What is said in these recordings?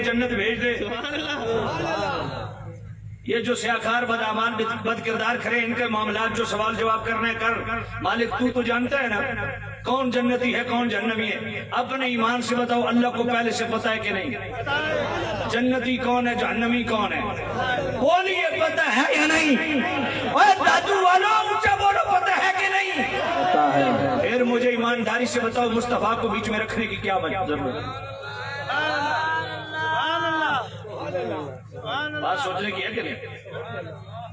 جنت بھیج دے. یہ جو سیاکار بدعمال بد کردار کھڑے ان کے معاملات جو سوال جواب کرنے کر. مالک تو جانتا ہے نا کون جنتی ہے کون جہنمی ہے. اپنے ایمان سے بتاؤ اللہ کو پہلے سے پتا ہے کہ نہیں؟ جنتی کون ہے جہنمی کون ہے؟ بولیے پتا ہے یا نہیں؟ اوے دادو والو اونچا بولو پتا ہے کہ نہیں؟ پتا ہے. پھر مجھے ایمانداری سے بتاؤ مصطفیٰ کو بیچ میں رکھنے کی کیا ضرورت ہے؟ بات سوچنے کی ہے کہ نہیں؟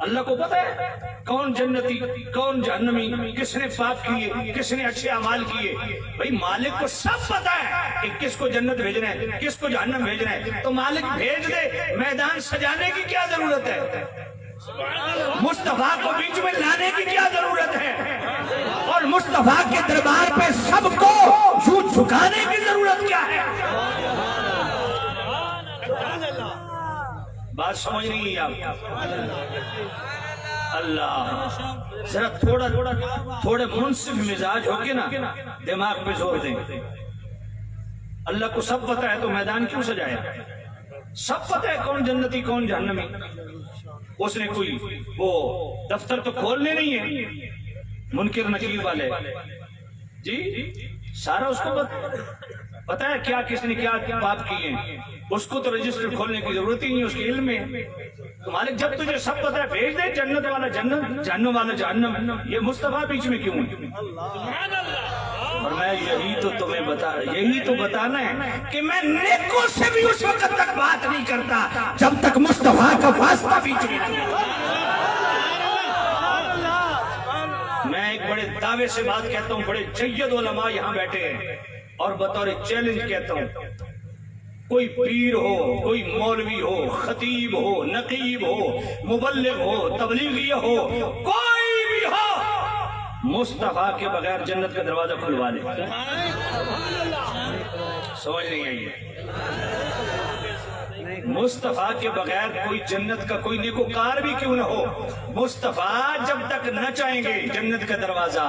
اللہ کو پتا ہے کون جنتی کون جہنمی، کس نے پاپ کیے کس نے اچھے اعمال کیے. بھئی مالک کو سب پتا ہے کہ کس کو جنت بھیجنا ہے کس کو جہنم بھیجنا ہے. تو مالک بھیج دے، میدان سجانے کی کیا ضرورت ہے؟ مصطفیٰ کو بیچ میں لانے کی کیا ضرورت ہے؟ اور مصطفیٰ کے دربار پہ سب کو یوں جھکانے کی ضرورت کیا ہے؟ بات سمجھ نہیں آپ. اللہ ذرا تھوڑے منصف مزاج ہو کے نا دماغ پہ زور دیں. اللہ کو سب پتہ ہے تو میدان کیوں سجایا؟ سب پتہ ہے کون جنتی کون جہنمی. اس نے کوئی وہ دفتر تو کھولنے نہیں ہے منکر نکیر والے جی، سارا اس کو پتا ہے کیا کس نے کیا پاپ کیے ہیں. اس کو تو رجسٹر کھولنے کی ضرورت ہی نہیں، اس کے علم میں. تو مالک جب تجھے سب پتا ہے بھیج دے، جنت والا جنت جہنم والا جہنم. یہ مصطفیٰ بیچ میں کیوں ہے؟ اور میں یہی تو بتانا ہے کہ میں نیکوں سے بھی اس وقت تک بات نہیں کرتا جب تک مصطفیٰ کا واسطہ بیچ میں. میں ایک بڑے دعوے سے بات کہتا ہوں، بڑے جید علماء یہاں بیٹھے ہیں اور بطور چیلنج کہتا ہوں، کوئی پیر ہو کوئی مولوی ہو خطیب ہو نقیب ہو مبلغ ہو تبلیغی ہو کوئی بھی ہو، مصطفیٰ کے بغیر جنت کا دروازہ کھلوا لے. سمجھ نہیں آئی؟ مصطفیٰ کے بغیر کوئی جنت کا کوئی نیکوکار بھی کیوں نہ ہو، مصطفیٰ جب تک نہ چاہیں گے جنت کا دروازہ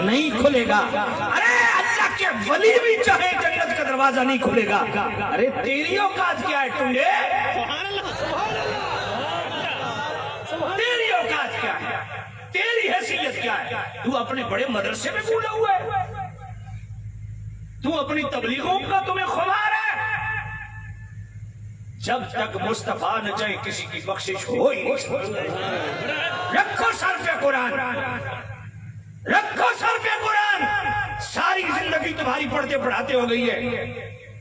نہیں کھلے گا. ارے اللہ کے ولی بھی چاہے جنت کا دروازہ نہیں کھلے گا. ارے تیری اوقات کیا ہے ٹنڈے؟ تیری اوقات کیا ہے؟ تیری حیثیت کیا ہے؟ تو اپنے بڑے مدرسے میں بولا ہوا ہے، تو اپنی تبلیغوں کا تمہیں خبر ہے. جب تک مصطفیٰ نہ چاہے کسی کی بخشش ہو ہی نہیں سکتی. رکھو سر پہ قرآن، رکھو سر پہ قرآن. ساری زندگی تمہاری پڑھتے پڑھاتے ہو گئی ہے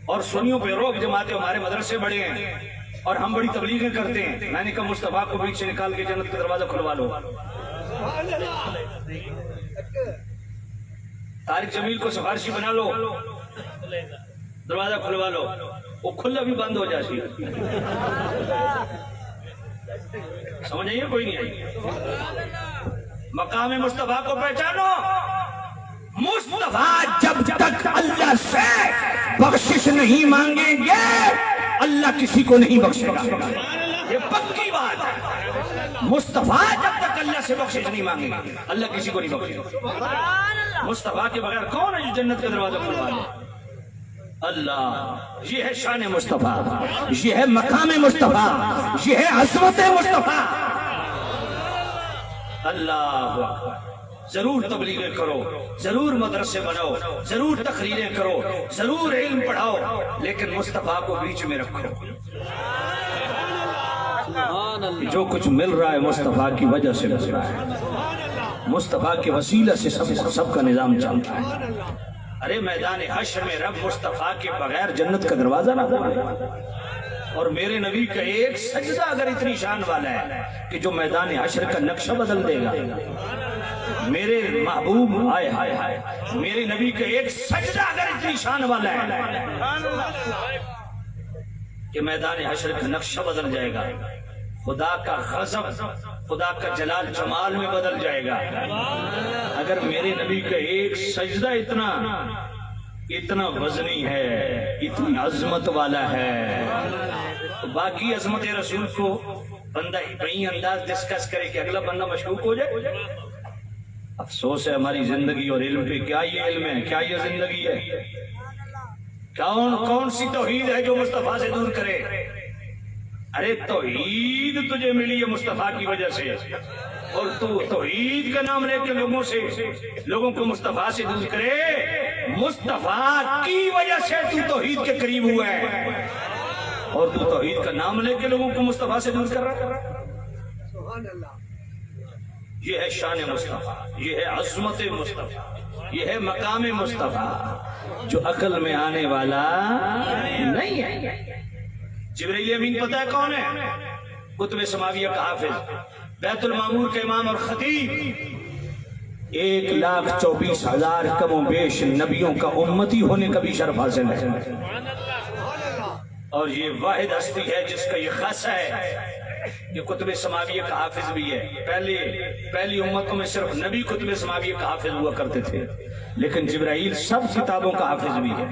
اور سنیوں پہ روک جماتے. ہمارے مدرسے بڑے ہیں اور ہم بڑی تبلیغیں کرتے ہیں. میں نے کہا مصطفیٰ کو بیچ سے نکال کے جنت کا دروازہ کھلوا لو. طارق جمیل کو سفارشی بنا لو، دروازہ کھلوا لو. وہ کھلا بھی بند ہو جاتی ہے. سمجھ آئیے کوئی نہیں آئی؟ مقام مصطفیٰ کو پہچانو. مصطفیٰ جب تک اللہ سے بخشش نہیں مانگیں گے اللہ کسی کو نہیں بخشے گا. یہ پکی بات ہے. مصطفیٰ جب تک اللہ سے بخشش نہیں مانگیں گے اللہ کسی کو نہیں بخشے گا. مصطفیٰ کے بغیر کون ہے جو جنت کا دروازہ کھلوا لے؟ اللہ. یہ ہے شان مصطفیٰ، یہ ہے مقام مصطفیٰ، یہ ہے عظمت مصطفیٰ. اللہ اکبر. ضرور تبلیغیں کرو، ضرور مدرسے بناؤ، ضرور تقریریں کرو، ضرور علم پڑھاؤ، لیکن مصطفیٰ کو بیچ میں رکھو. جو کچھ مل رہا ہے مصطفیٰ کی وجہ سے مل رہا ہے. مصطفیٰ کے وسیلہ سے سب کا نظام چلتا ہے. ارے میدان حشر میں رب مصطفیٰ کے بغیر جنت کا دروازہ نہ کھولے. اور میرے نبی کا ایک سجدہ اگر اتنی شان والا ہے کہ جو میدان حشر کا نقشہ بدل دے گا. میرے محبوب آئے ہائے ہائے، میرے نبی کا ایک سجدہ اگر اتنی شان والا ہے کہ میدان حشر کا نقشہ بدل جائے گا. خدا کا غضب خدا کا جلال جمال میں بدل جائے گا. اگر میرے نبی کا ایک سجدہ اتنا وزنی ہے، اتنی عظمت والا ہے، تو باقی عظمت رسول کو بندہ بہی انداز ڈسکس کرے کہ اگلا بندہ مشکوک ہو جائے. افسوس ہے ہماری زندگی اور علم پہ. کیا یہ علم ہے؟ کیا یہ زندگی ہے؟ کون سی توحید ہے جو مصطفیٰ سے دور کرے؟ ارے توحید تجھے ملی ہے مصطفیٰ کی وجہ سے، اور تو توحید کا نام لے کے لوگوں کو مصطفیٰ سے دور کرے۔ مصطفیٰ کی وجہ سے تو توحید کے قریب ہوا ہے، اور تو توحید کا نام لے کے لوگوں کو مصطفیٰ سے دور کر رہا ہے۔ یہ ہے شان مصطفیٰ، یہ ہے عظمت مصطفیٰ، یہ ہے مقام مصطفیٰ جو عقل میں آنے والا نہیں ہے۔ جبرائیل امین پتہ ہے کون ہے؟ قطب سماویہ کا حافظ، بیت المعمور کے امام اور خطیب، 1,24,000 کم و بیش نبیوں کا امتی ہونے کا بھی شرف حاصل ہے، اور یہ واحد ہستی ہے جس کا یہ خاصہ ہے کہ قطب سماویہ کا حافظ بھی ہے۔ پہلی امتوں میں صرف نبی قطب سماویہ کا حافظ ہوا کرتے تھے، لیکن جبرائیل سب کتابوں کا حافظ بھی ہے۔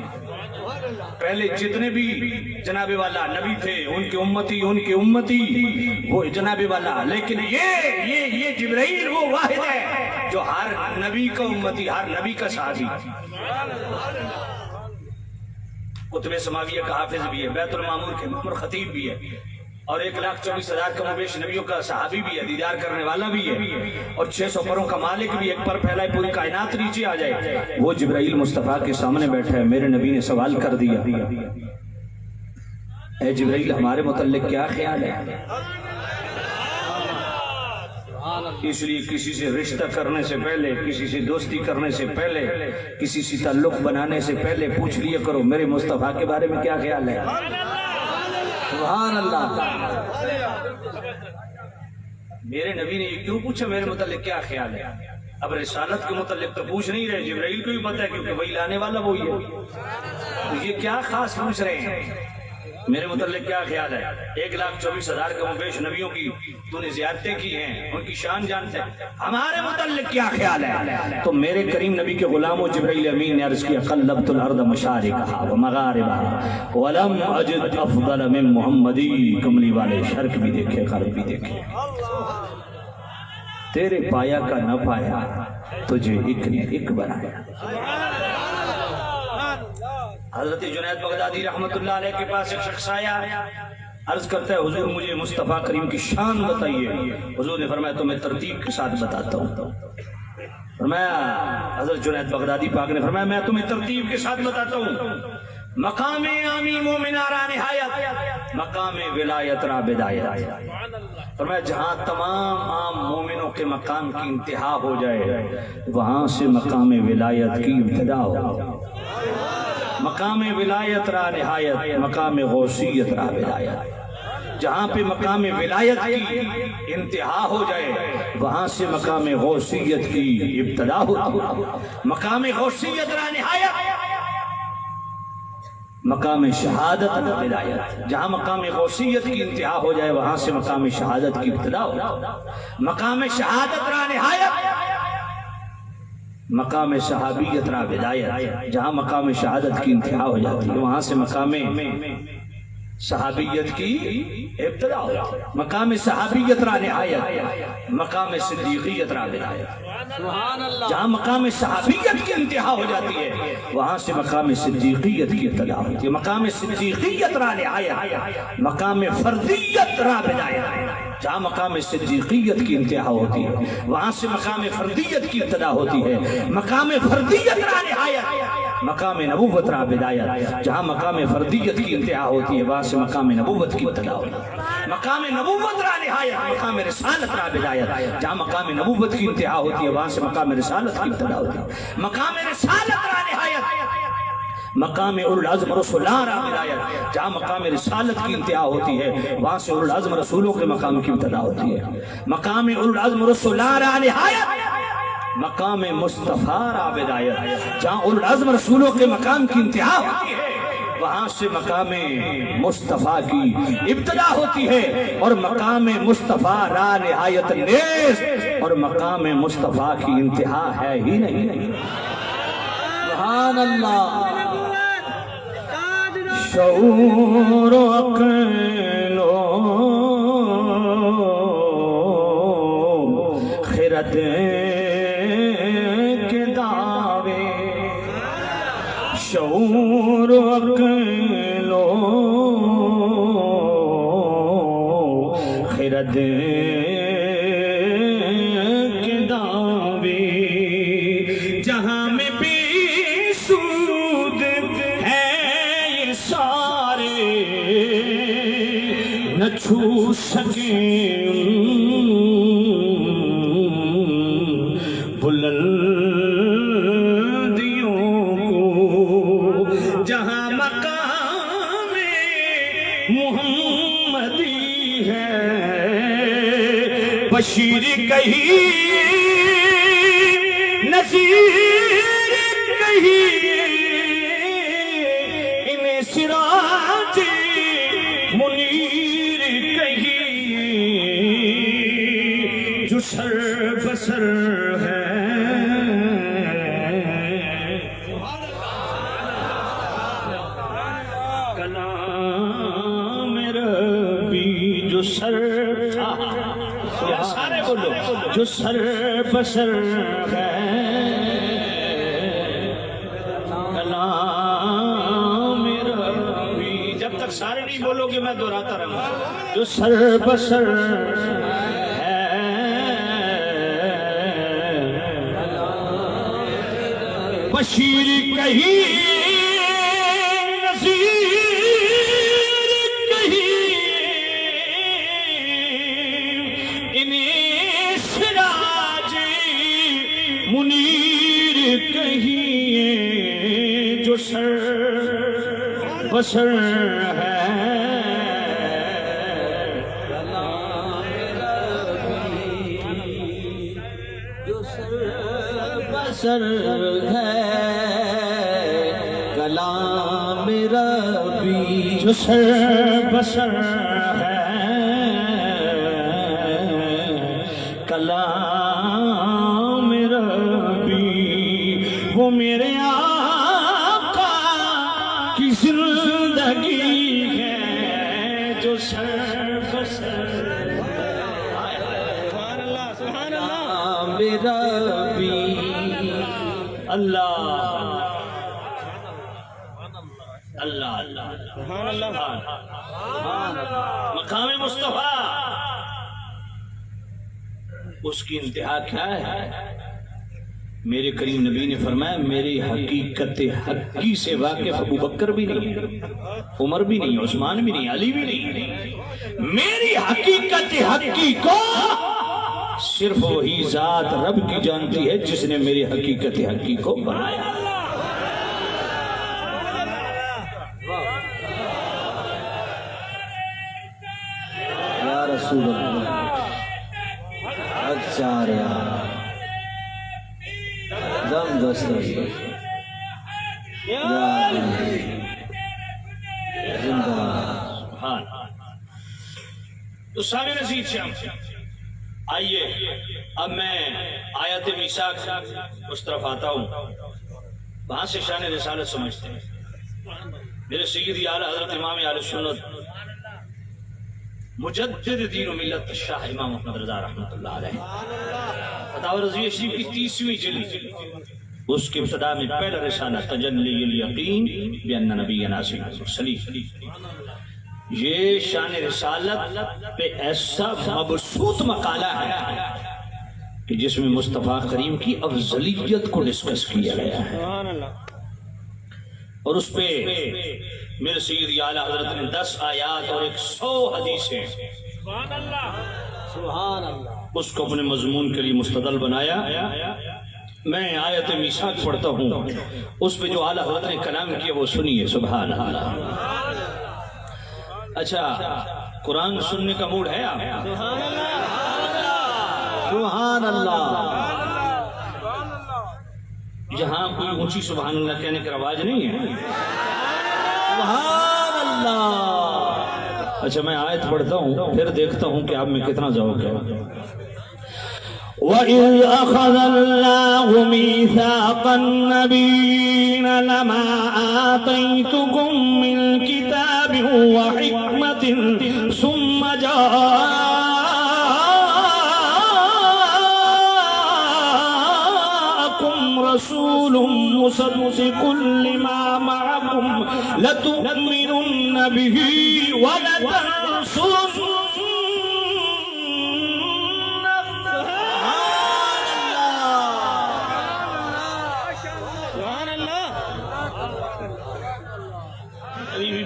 پہلے جتنے بھی جناب والا نبی تھے ان کے امتی وہ جناب والا، لیکن یہ جبرائیل وہ واحد ہے جو ہر نبی کا امتی، ہر نبی کا صحابی، قطب سماویہ کا حافظ بھی ہے، بیت المعمور کے امام اور خطیب بھی ہے، اور 1,24,000 کم و بیش نبیوں کا صحابی بھی ہے، دیدار کرنے والا بھی ہے، اور 600 پروں کا مالک بھی، ایک پر پھیلائے پوری کائنات نیچے آ جائے۔ وہ جبرائیل مصطفیٰ کے سامنے بیٹھا ہے۔ میرے نبی نے سوال کر دیا، اے جبرائیل ہمارے متعلق کیا خیال ہے؟ اس لیے کسی سے رشتہ کرنے سے پہلے، کسی سے دوستی کرنے سے پہلے، کسی سے تعلق بنانے سے پہلے پوچھ لیا کرو میرے مصطفیٰ کے بارے میں کیا خیال ہے۔ سبحان اللہ۔ میرے نبی نے یہ کیوں پوچھا میرے متعلق کیا خیال ہے؟ اب رسالت کے متعلق تو پوچھ نہیں رہے، جبرائیل کو بھی پتہ ہے کیونکہ وہی لانے والا وہی ہے، تو یہ کیا خاص پوچھ رہے ہیں میرے متعلق کیا خیال ہے؟ 1,24,000 کم و بیش نبیوں کی تو نے زیارتیں کی ہیں، ان کی شان جانتے ہیں، ہمارے متعلق کیا خیال ہے؟ تو میرے کریم نبی کے غلاموں جبرائیل امین نے عرض کیا، قلبت الارض مشارقہا و مغاربہا ولم اجد افضل من محمدی، کملی والے شرق بھی دیکھے غرب بھی دیکھے، تیرے پایا کا نہ پایا، تجھے ایک نے ایک بنایا۔ حضرت جنید بغدادی رحمت اللہ علیہ کے پاس ایک شخص آیا، عرض کرتا ہے حضور مجھے مصطفیٰ کریم کی شان بتائیے۔ حضور نے فرمایا تو میں ترتیب کے ساتھ بتاتا ہوں۔ فرمایا حضرت جنید بغدادی پاک نے فرمایا میں تمہیں ترتیب کے ساتھ بتاتا ہوں۔ مقام عامی مومن را نہایت، مقام ولایت را بدایت۔ فرمایا جہاں تمام عام مومنوں کے مقام کی انتہا ہو جائے وہاں سے مقام ولایت کی ابتدا ہو۔ مقام ولایت را نہایت، مقام غوثیت را بدایت۔ جہاں پہ مقام ولایت کی انتہا ہو جائے وہاں سے مقام غوثیت کی ابتدا ہوتی۔ مقام غوثیت را نہایت، مقام شہادت را بدایت۔ جہاں مقام غوثیت کی انتہا ہو جائے وہاں سے مقام شہادت کی ابتدا ہوتی۔ مقام شہادت را نہایت، مقام صحابیت را بدایت۔ جہاں مقام شہادت کی انتہا ہو جاتی ہے وہاں سے مقام صحابیت کی ابتدا ہوتی ہے۔ مقام صحابیت را نہایت، مقام صدیقیت را بدایت۔ جہاں مقام صحابیت کی انتہا ہو جاتی ہے وہاں سے مقام صدیقیت کی ابتدا ہوتی ہے۔ مقام صدیقیت را نہایت، مقام فردیت را بدایت۔ جہاں مقام صدیقیت کی انتہا ہوتی ہے وہاں سے مقام فردیت کی ابتدا ہوتی ہے۔ مقام فردیت را نہایت، مقام نبوت را بدایت۔ جہاں مقام فردیت کی انتہا ہوتی ہے وہاں سے مقام نبوت کی ابتدا ہوتی ہے۔ مقام نبوت را نہایت، مقام رسالت را بدایت۔ جہاں مقام نبوت کی انتہا ہوتی ہے وہاں سے مقام رسالت کی ابتدا ہوتی ہے۔ مقام رسالت را نہایت، مقام اولوالعزم رسولان را بدایت۔ جہاں مقام رسالت کی انتہا ہوتی ہے وہاں سے اولوالعزم رسولوں کے مقام کی ابتدا ہوتی ہے۔ مقام اولوالعزم رسولان را نہایت، مقام مصطفیٰ را بدایت۔ جہاں اولوالعزم رسولوں کے مقام کی انتہا ہوتی ہے وہاں سے مقام مصطفیٰ کی ابتدا ہوتی ہے، اور مقام مصطفیٰ را نہایت نیز، اور مقام مصطفیٰ کی انتہا ہے ہی نہیں۔ سبحان اللہ۔ شعور و عقل و خرد کے دعوے، شعور و عقل و نہ چھو سکیں بلندیوں کو، جہاں مقام محمدی ہے، بشیر کہی نذیر کہی، انہیں سراج منیر کہی، جو سر بسر ہے کلام ربی، جو سر سارے بولو، جو سر بسر ہے کلام ربی. جب تک سارے نہیں بولو گے میں دہراتا رہوں گا. جو سر بسر ہے بشیر کہی نذیر کہی، انہیں سراج منیر کہیے، جو سر بسر ہے جو سر بسر ہے کلام ربی، جو سر بسر ہے کلام ربی، وہ میرے آقا کی زندگی ہے، جو سر بسر کلام ربی. اللہ اللہ اللہ سبحان اللہ. مقام مصطفیٰ اس کی انتہا کیا ہے؟ میرے کریم نبی نے فرمایا میری حقیقت حقی سے واقف ابو بکر بھی نہیں، عمر بھی نہیں، عثمان بھی نہیں، علی بھی نہیں. میری حقیقت حقی کو صرف وہی ذات رب کی جانتی ہے جس نے میری حقیقت حقی کو بنایا. یا رسول اللہ اچاریا دم دست زندہ. تو سامع نزید شام آئیے اب میں آیت میثاق اس طرف آتا ہوں. وہاں سے شان رسالت سمجھتے ہیں. میرے سیدی اعلیٰ حضرت امام اہل سنت مجدد دین و ملت شاہ امام محمد رضا رحمۃ اللہ علیہ فتاوی رضویہ شریف کی 30ویں جلد، اس کے ابتدا میں پہلا رسالہ تجلی الیقین بان نبینا سید المرسلین. یہ شان رسالت پہ ایسا مبسوط مقالہ ہے کہ جس میں مصطفیٰ کریم کی افضلیت کو ڈسکس کیا گیا ہے، اور اس پہ میرے سیدی اعلیٰ حضرت نے 10 آیات اور 100 حدیثیں سبحان اللہ اس کو اپنے مضمون کے لیے مستدل بنایا. میں آیت میثاق پڑھتا ہوں، اس پہ جو اعلیٰ حضرت نے کلام کیا وہ سنیے. سبحان اللہ. اچھا قرآن سننے کا موڈ ہے آپ؟ سبحان اللہ. جہاں کوئی اونچی سبحان اللہ کہنے کا رواج نہیں ہے. سبحان اللہ. اچھا میں آیت پڑھتا ہوں پھر دیکھتا ہوں کہ آپ میں کتنا ذوق ہے. وَإِذْ أَخَذَ اللَّهُ مِيثَاقَ النَّبِيِّينَ لَمَا آتَيْتُكُم مِّن كِتَابٍ وَحِكْمَةٍ ثُمَّ جَاءَكُمْ رَسُولٌ مُصَدِّقٌ لِّمَا مَعَكُمْ لَتُؤْمِنُنَّ بِهِ وَلَتَنصُرُنَّهُ.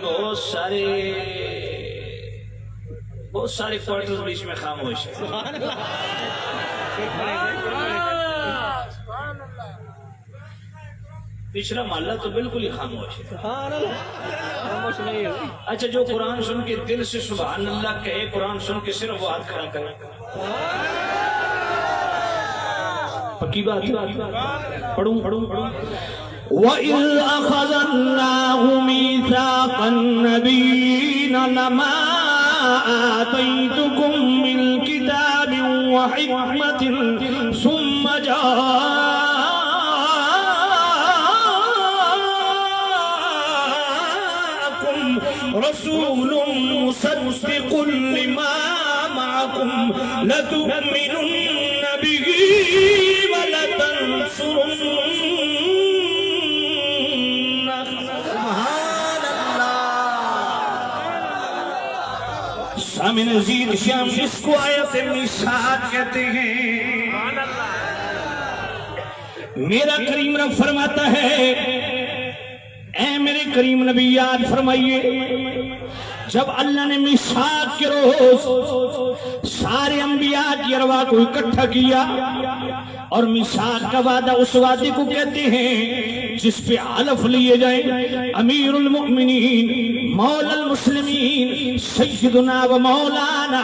بہت سارے بہت سارے کوارٹرز بیچ میں خاموش ہے. پچھلا محلہ تو بالکل ہی خاموش ہے. اچھا جو قرآن سن کے دل سے سبحان اللہ کہے، قرآن سن کے صرف وہ ہاتھ کھڑا کرے. پکی بات پڑھوں. وَإِذْ أَخَذَ اللَّهُ مِيثَاقَ النَّبِيِّينَ لَمَا آتَيْتُكُم مِّن كِتَابٍ وَحِكْمَةٍ ثُمَّ جَاءَكُمْ رَسُولٌ مُصَدِّقٌ لِّمَا مَعَكُمْ لَتُؤْمِنُنَّ بِهِ وَلَتَنصُرُنَّهُ. سامن عزیز شام اس کو آیت میثاق کہتے ہیں. میرا کریم رب فرماتا ہے اے میرے کریم نبی یاد فرمائیے جب اللہ نے میثاق کے روز سارے انبیاء کی ارواح کو اکٹھا کیا، اور میثاق کا وعدہ اس وعدے کو کہتے ہیں جس پہ حلف لیے جائیں. امیر المؤمنین مولا المسلمین سیدنا و مولانا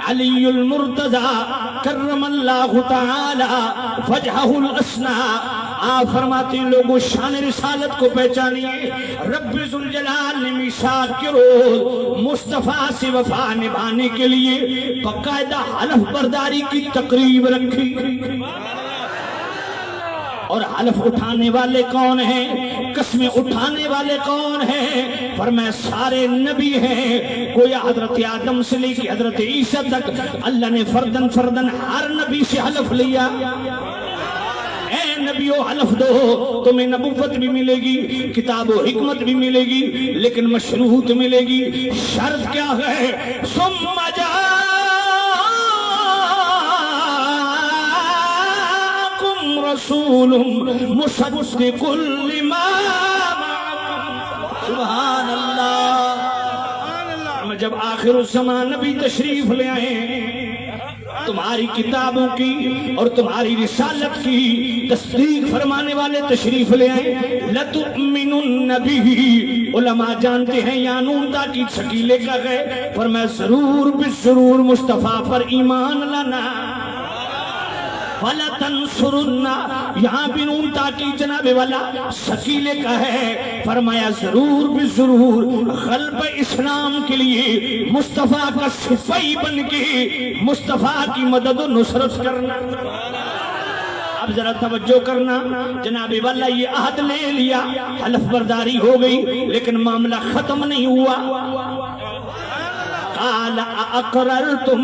علی المرتضی کرم اللہ تعالی وجہہ الاسنا. آپ فرماتے ہیں لوگوں شان رسالت کو پہچانیے. رب ذوالجلال نے میثاق کے روز مصطفیٰ سے وفا نبھانے کے لیے باقاعدہ حلف برداری کی تقریب رکھی. اور حلف اٹھانے والے کون ہیں؟ قسمیں اٹھانے والے کون ہیں؟ فرمایا سارے نبی ہیں. کوئی حضرت آدم سے لے کے حضرت عیسیٰ تک اللہ نے فردن فردن ہر نبی سے حلف لیا. اے نبیو حلف دو، تمہیں نبوت بھی ملے گی، کتاب و حکمت بھی ملے گی، لیکن مشروط ملے گی. شرط کیا ہے؟ ثم جاءکم رسول مصدق لما معکم. سبحان اللہ. جب آخر الزمان نبی تشریف لے آئے تمہاری کتابوں کی اور تمہاری رسالت کی تصدیق فرمانے والے تشریف لے آئے. لَتُؤْمِنُنَّ بِهِ. علماء جانتے ہیں یا نون تاکید ثقیلے کا ہے، فرمایا ضرور بالضرور مصطفیٰ پر ایمان لانا. وَلَتَنْصُرُنَّ. یہاں بھی نون تاکید جناب والا ثقیلے کا ہے، فرمایا ضرور بالضرور غلب اسلام کے لیے مصطفیٰ کا سپاہی بن کے مصطفیٰ کی مدد و نصرت کرنا. اب ذرا توجہ کرنا جناب والا، یہ عہد لے لیا، حلف برداری ہو گئی، لیکن معاملہ ختم نہیں ہوا. قال اقررتم.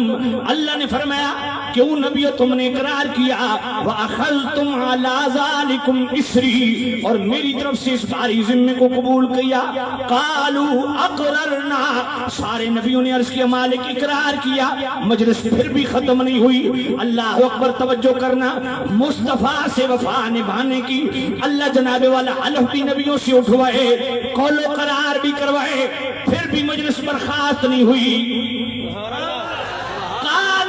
اللہ نے فرمایا کیوں نبیو تم نے اقرار کیا. وَأَخَذْتُمْ عَلَىٰ ذَلِكُمْ إِسْرِي. اور میری طرف سے اس بھاری ذمے کو قبول کیا. قالوا اقررنا. سارے نبیوں نے عرض کیا مالک اقرار کیا. مجلس پھر بھی ختم نہیں ہوئی. اللہ اکبر. توجہ کرنا، مصطفیٰ سے وفا نبھانے کی اللہ جناب والا حلف بھی نبیوں سے اٹھوائے، قول و قرار بھی کروائے، پھر بھی مجلس برخاست نہیں ہوئی.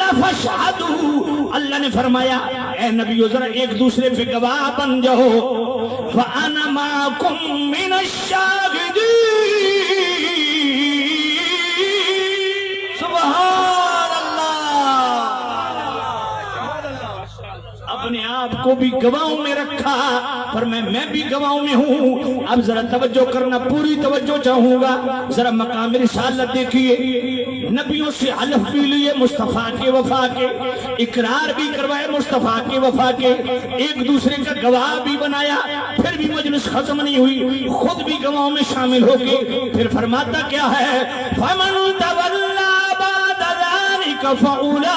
فَاشْهَدُوا. اللہ نے فرمایا اے نبیو ذرا ایک دوسرے پہ گواہ بن جاؤ. فَأَنَا مَعَكُمْ مِنَ الشَّاهِدِينَ. سبحان اللہ. اپنے آپ کو بھی گواہوں میں رکھا، پر میں بھی گواہوں میں ہوں. اب ذرا توجہ کرنا، پوری توجہ چاہوں گا. ذرا مقام رسالت دیکھیے. نبیوں سے حلف بھی لیے مصطفیٰ کے وفا کے، اقرار بھی کروائے مصطفیٰ کے وفا کے، ایک دوسرے کا گواہ بھی بنایا، پھر بھی مجلس ختم نہیں ہوئی، خود بھی گواہوں میں شامل ہو کے پھر فرماتا کیا ہے؟ فَمَنْ تَوَلَّى بَعْدَ ذَلِكَ فَأُولَٰئِكَ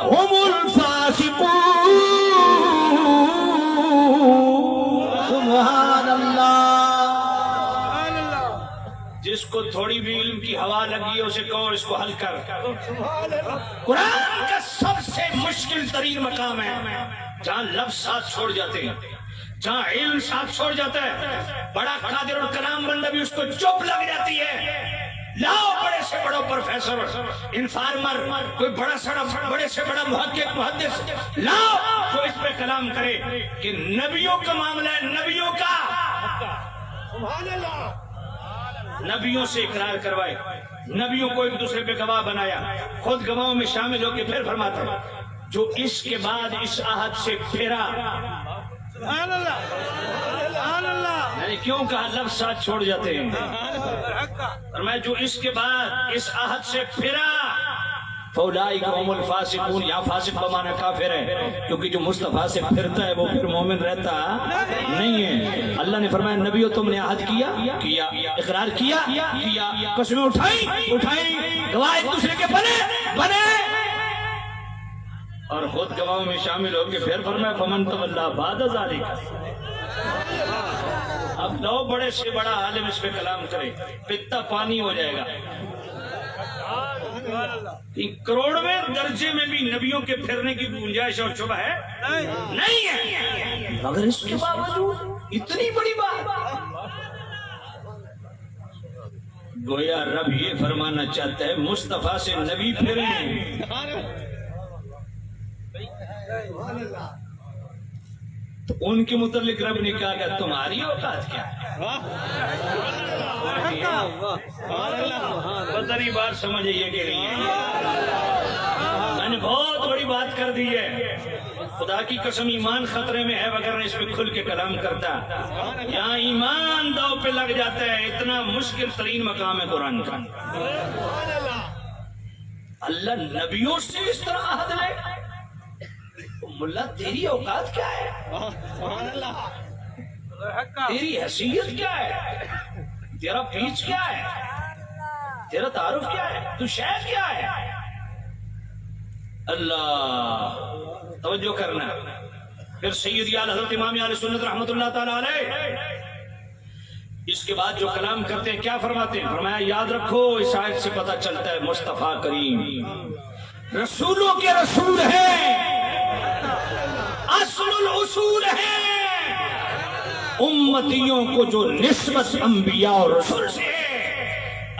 هُمُ الْفَاسِقُونَ. سبحان اللہ. جس کو تھوڑی بھی علم کی ہوا لگی ہے اسے کہو اس کو حل کر. قرآن کا سب سے مشکل ترین مقام ہے جہاں لفظ ساتھ چھوڑ جاتے ہیں. جہاں علم ساتھ چھوڑ جاتا ہے بڑا قادر الکلام بندہ بھی اس کو چپ لگ جاتی ہے. لاؤ بڑے سے بڑا پروفیسر انفارمر کوئی بڑے سے بڑا محقق محدث لاؤ جو اس پہ کلام کرے کہ نبیوں کا معاملہ ہے, نبیوں کا, سبحان اللہ, نبیوں سے اقرار کروائے, نبیوں کو ایک دوسرے پہ گواہ بنایا, خود گواہوں میں شامل ہو کے پھر فرماتا ہے جو اس کے بعد اس عہد سے پھرا. سبحان اللہ, سبحان اللہ. یعنی کیوں کہا لفظ ساتھ چھوڑ جاتے ہیں, اور میں جو اس کے بعد اس عہد سے پھرا فاولئک هم الفاسقون. یا فاسق بمعنی کافر ہے, کیونکہ جو مصطفیٰ سے پھرتا ہے وہ پھر مومن رہتا نہیں ہے. اللہ نے فرمایا نبیو تم نے عہد کیا, اقرار کیا, قسمیں اٹھائیں, گواہ ایک دوسرے کے بنے, اور خود گواہوں میں شامل ہو کے پھر فرمایا فمن تولی بعد ذلک. اب دو بڑے سے بڑا عالم اس پہ کلام کرے پتا پانی ہو جائے گا. کروڑویں درجے میں بھی نبیوں کے پھرنے کی گنجائش اور شبہ ہے نہیں ہے, مگر اس کے باوجود اتنی بڑی بات. گویا رب یہ فرمانا چاہتا ہے مصطفیٰ سے نبی پھرنے. تو ان کے متعلق رب نے کہا کہ تمہاری اوقات کیا ہے. پتہ نہیں بات سمجھ آئی ہے کہ نہیں ہے. میں نے بہت بڑی بات کر دی ہے, خدا کی قسم ایمان خطرے میں ہے وغیرہ اس پہ کھل کے کلام کرتا. یہاں ایمان داؤ پہ لگ جاتا ہے, اتنا مشکل ترین مقام ہے قرآن کا. اللہ نبیوں سے اس طرح عہد لے, ملا تیری اوقات کیا ہے, تیری حیثیت کیا ہے, تیرا پیچ کیا ہے, تیرا تعارف کیا ہے, تو شے کیا ہے. اللہ توجہ کرنا. پھر سیدی اعلی حضرت امام اہل سنت رحمۃ اللہ تعالی علیہ اس کے بعد جو کلام کرتے ہیں کیا فرماتے ہیں, فرمایا یاد رکھو اس آیت سے پتہ چلتا ہے مصطفیٰ کریم رسولوں کے رسول ہیں, اصل الاصول ہے. امتیوں کو جو نسبت انبیاء اور رسول سے ہے,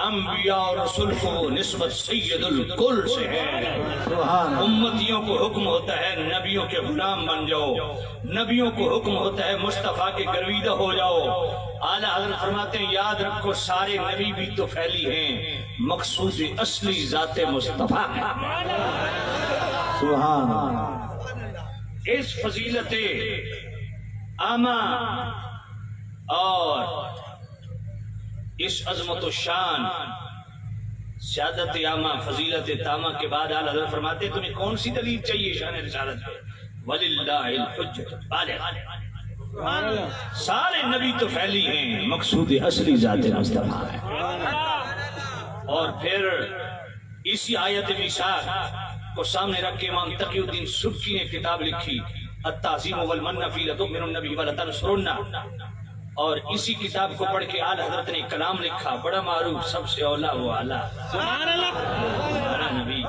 انبیاء اور رسول کو نسبت سید الکل سے ہے. امتیوں کو حکم ہوتا ہے نبیوں کے غلام بن جاؤ, نبیوں کو حکم ہوتا ہے مصطفیٰ کے گرویدہ ہو جاؤ. اعلیٰ حضرت فرماتے ہیں یاد رکھو سارے نبی بھی تو پھیلی ہیں, مقصود اصلی ذات مصطفیٰ ہے. سبحان اللہ. اس فضیلت عامہ اور اس عظمت و شان سیادت عامہ فضیلت تامہ کے بعد اعلیٰ حضرت فرماتے ہیں تمہیں کون سی دلیل چاہیے شان رسالت پہ, وَلِلَّهِ الْحُجَّةُ الْبَالِغَةُ. سارے نبی تو پھیلی ہیں, مقصود اصلی ذات مصطفیٰ ہے. اور پھر اسی آیت میثاق کو سامنے رکھ کے امام تقی الدین سبکی نے کتاب لکھی التعظیم والمن فی لتؤمنوا النبی ولتنصرنہ, اور اسی کتاب کو پڑھ کے اعلیٰ حضرت نے کلام لکھا بڑا معروف, سب سے اولا وہ اعلیٰ سبحان اللہ ہمارا نبی.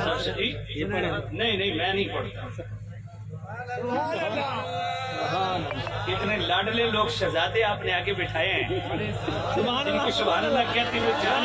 سب سے نہیں میں نہیں پڑھتا. اتنے لاڈلے لوگ شہزادے آپ نے آگے بٹھائے ہیں, ان کو سبحان اللہ کہتے ہوئے جان